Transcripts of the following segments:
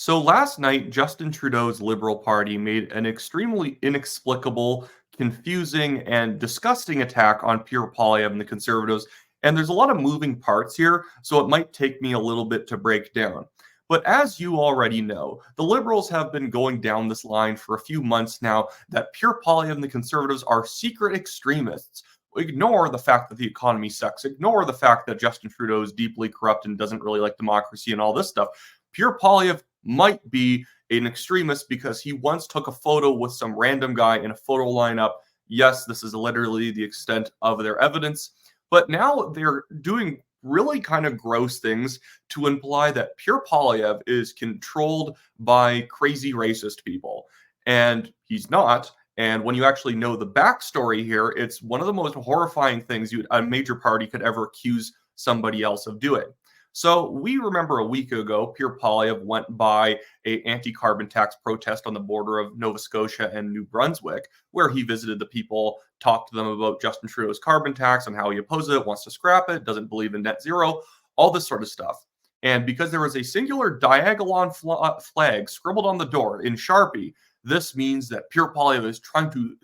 So last night, Justin Trudeau's Liberal Party made an extremely inexplicable, confusing, and disgusting attack on Pierre Poilievre and the Conservatives. And there's a lot of moving parts here, so it might take me a little bit to break down. But as you already know, the Liberals have been going down this line for a few months now that Pierre Poilievre and the Conservatives are secret extremists. Ignore the fact that the economy sucks. Ignore the fact that Justin Trudeau is deeply corrupt and doesn't really like democracy and all this stuff. Pierre Poilievre might be an extremist because he once took a photo with some random guy in a photo lineup. Yes, this is literally the extent of their evidence. But now they're doing really kind of gross things to imply that Pierre Poilievre is controlled by crazy racist people. And he's not. And when you actually know the backstory here, it's one of the most horrifying things a major party could ever accuse somebody else of doing. So we remember a week ago, Pierre Poilievre went by a anti-carbon tax protest on the border of Nova Scotia and New Brunswick, where he visited the people, talked to them about Justin Trudeau's carbon tax and how he opposes it, wants to scrap it, doesn't believe in net zero, all this sort of stuff. And because there was a singular Diagalon flag scribbled on the door in Sharpie, this means that Pierre Poilievre is trying to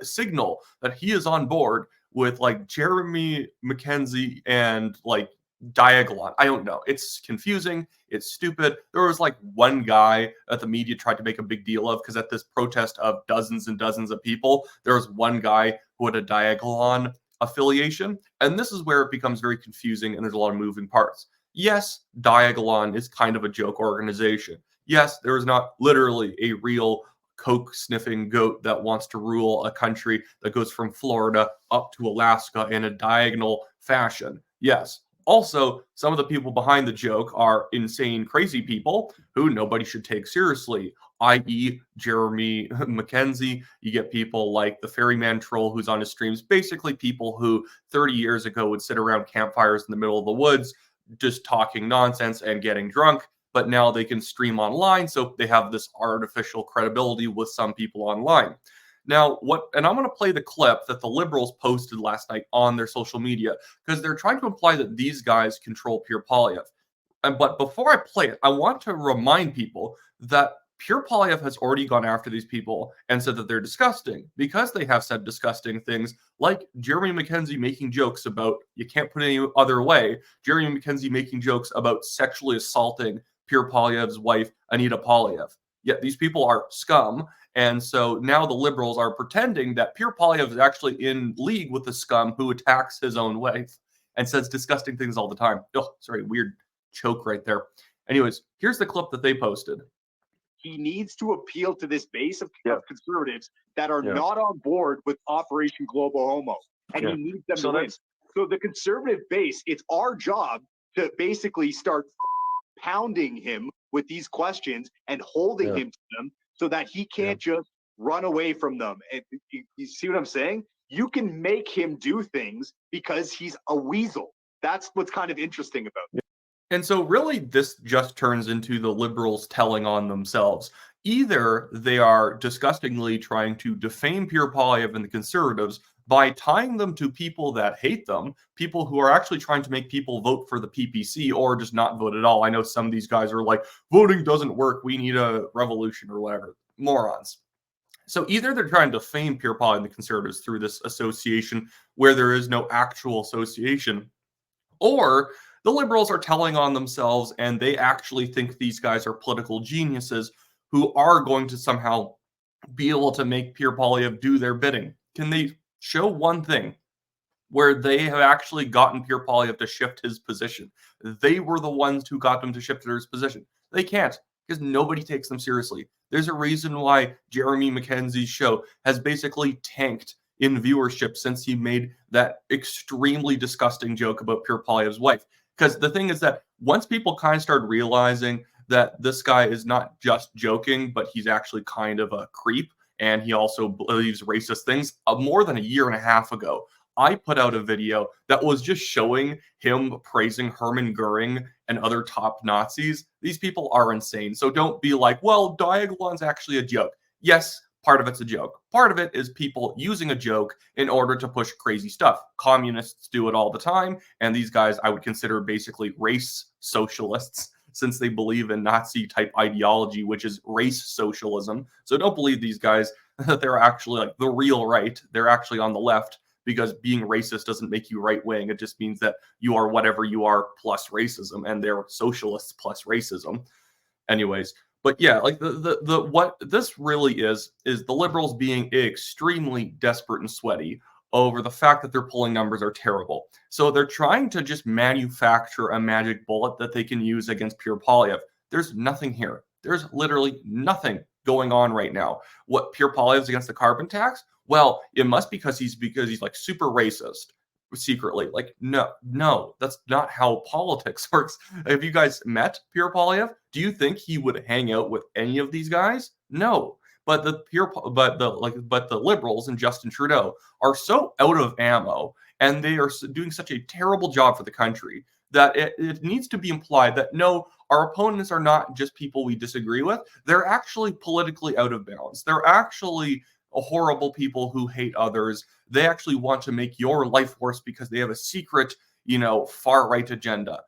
signal that he is on board with like Jeremy MacKenzie and like Diagalon. I don't know. It's confusing. It's stupid. There was like one guy that the media tried to make a big deal of because at this protest of dozens and dozens of people, there was one guy who had a Diagalon affiliation. And this is where it becomes very confusing and there's a lot of moving parts. Yes, Diagalon is kind of a joke organization. Yes, there is not literally a real coke sniffing goat that wants to rule a country that goes from Florida up to Alaska in a diagonal fashion. Yes. Also, some of the people behind the joke are insane, crazy people who nobody should take seriously, i.e. Jeremy MacKenzie. You get people like the ferryman troll who's on his streams, basically people who 30 years ago would sit around campfires in the middle of the woods just talking nonsense and getting drunk, but now they can stream online, so they have this artificial credibility with some people online. Now, and I'm going to play the clip that the Liberals posted last night on their social media because they're trying to imply that these guys control Pierre Poilievre. But before I play it, I want to remind people that Pierre Poilievre has already gone after these people and said that they're disgusting because they have said disgusting things like Jeremy MacKenzie making jokes about, you can't put it any other way, Jeremy MacKenzie making jokes about sexually assaulting Pierre Poilievre's wife, Anita Poilievre. Yet these people are scum. And so now the Liberals are pretending that Pierre Poilievre is actually in league with the scum who attacks his own wife and says disgusting things all the time. Oh, sorry, weird choke right there. Anyways, here's the clip that they posted. He needs to appeal to this base of conservatives that are not on board with Operation Global Homo. And he needs them to win. So the conservative base, it's our job to basically start pounding him with these questions and holding him to them so that he can't just run away from them. And you see what I'm saying? You can make him do things because he's a weasel. That's what's kind of interesting about it. And so really this just turns into the Liberals telling on themselves. Either they are disgustingly trying to defame Pierre Poilievre and the Conservatives by tying them to people that hate them, people who are actually trying to make people vote for the PPC or just not vote at all. I know some of these guys are like, voting doesn't work, we need a revolution or whatever. Morons. So either they're trying to defame Pierre Poilievre and the Conservatives through this association where there is no actual association, or the Liberals are telling on themselves and they actually think these guys are political geniuses who are going to somehow be able to make Pierre Poilievre do their bidding. Can they show one thing where they have actually gotten Pierre Poilievre to shift his position? They were the ones who got him to shift his position. They can't because nobody takes them seriously. There's a reason why Jeremy MacKenzie's show has basically tanked in viewership since he made that extremely disgusting joke about Pierre Poilievre's wife. Because the thing is that once people kind of start realizing that this guy is not just joking, but he's actually kind of a creep, and he also believes racist things, more than a year and a half ago, I put out a video that was just showing him praising Hermann Goering and other top Nazis. These people are insane. So don't be like, well, Diagalon's actually a joke. Yes, part of it's a joke. Part of it is people using a joke in order to push crazy stuff. Communists do it all the time, and these guys I would consider basically race socialists. since they believe in Nazi-type ideology, which is race socialism. So don't believe these guys that they're actually like the real right. They're actually on the left, because being racist doesn't make you right-wing. It just means that you are whatever you are plus racism, and they're socialists plus racism. Anyways, but yeah, like the what this really is the liberals being extremely desperate and sweaty over the fact that their polling numbers are terrible. So they're trying to just manufacture a magic bullet that they can use against Pierre Poilievre. There's nothing here. There's literally nothing going on right now. What, Pierre Poilievre's against the carbon tax? Well, it must because he's like super racist secretly. Like, no, that's not how politics works. Have you guys met Pierre Poilievre? Do you think he would hang out with any of these guys? No. But the liberals and Justin Trudeau are so out of ammo, and they are doing such a terrible job for the country, that it needs to be implied that no, our opponents are not just people we disagree with. They're actually politically out of balance. They're actually horrible people who hate others. They actually want to make your life worse because they have a secret, far-right agenda.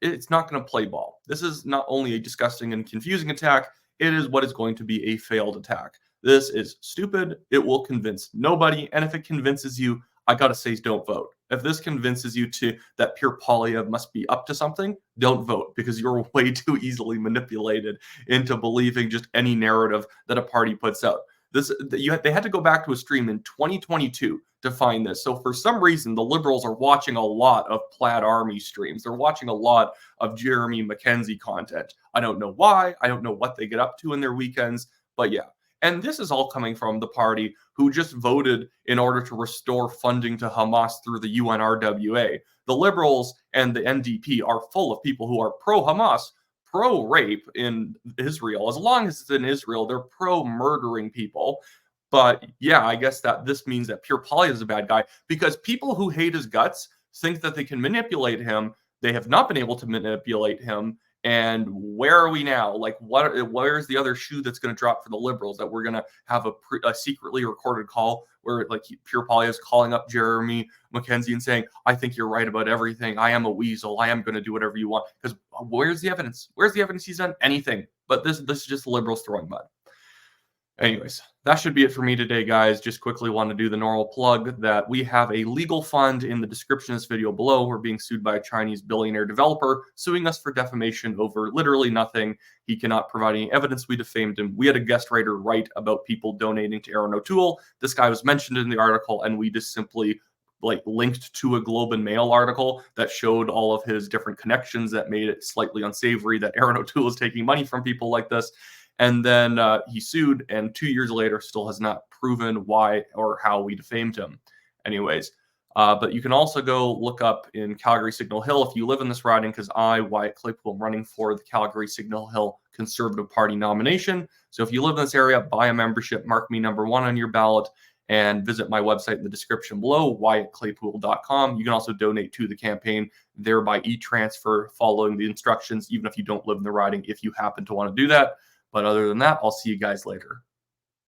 It's not going to play ball. This is not only a disgusting and confusing attack, it is what is going to be a failed attack. This is stupid. It will convince nobody. And if it convinces you, I got to say, don't vote. If this convinces you that Pierre Poilievre must be up to something, don't vote, because you're way too easily manipulated into believing just any narrative that a party puts out. They had to go back to a stream in 2022 to find this. So for some reason, the liberals are watching a lot of Plaid Army streams. They're watching a lot of Jeremy MacKenzie content. I don't know why. I don't know what they get up to in their weekends, but yeah. And this is all coming from the party who just voted in order to restore funding to Hamas through the UNRWA. The liberals and the NDP are full of people who are pro-Hamas, pro-rape in Israel. As long as it's in Israel, they're pro-murdering people. But yeah, I guess that this means that Pierre Poilievre is a bad guy, because people who hate his guts think that they can manipulate him. They have not been able to manipulate him. And where are we now? Like, where's the other shoe that's going to drop for the liberals? That we're going to have a secretly recorded call where like Pierre Poilievre is calling up Jeremy MacKenzie and saying, I think you're right about everything. I am a weasel. I am going to do whatever you want. Because where's the evidence? Where's the evidence he's done anything? But this is just liberals throwing mud. Anyways, that should be it for me today, guys. Just quickly want to do the normal plug that we have a legal fund in the description of this video below. We're being sued by a Chinese billionaire developer, suing us for defamation over literally nothing. He cannot provide any evidence we defamed him. We had a guest writer write about people donating to Aaron O'Toole. This guy was mentioned in the article, and we just simply linked to a Globe and Mail article that showed all of his different connections that made it slightly unsavory that Aaron O'Toole is taking money from people like this. And then he sued, and 2 years later still has not proven why or how we defamed him. Anyways, but you can also go look up in Calgary Signal Hill if you live in this riding, because I, Wyatt Claypool, am running for the Calgary Signal Hill Conservative Party nomination. So if you live in this area, buy a membership, mark me #1 on your ballot, and visit my website in the description below, WyattClaypool.com. You can also donate to the campaign there by e-transfer, following the instructions, even if you don't live in the riding, if you happen to want to do that. But other than that, I'll see you guys later.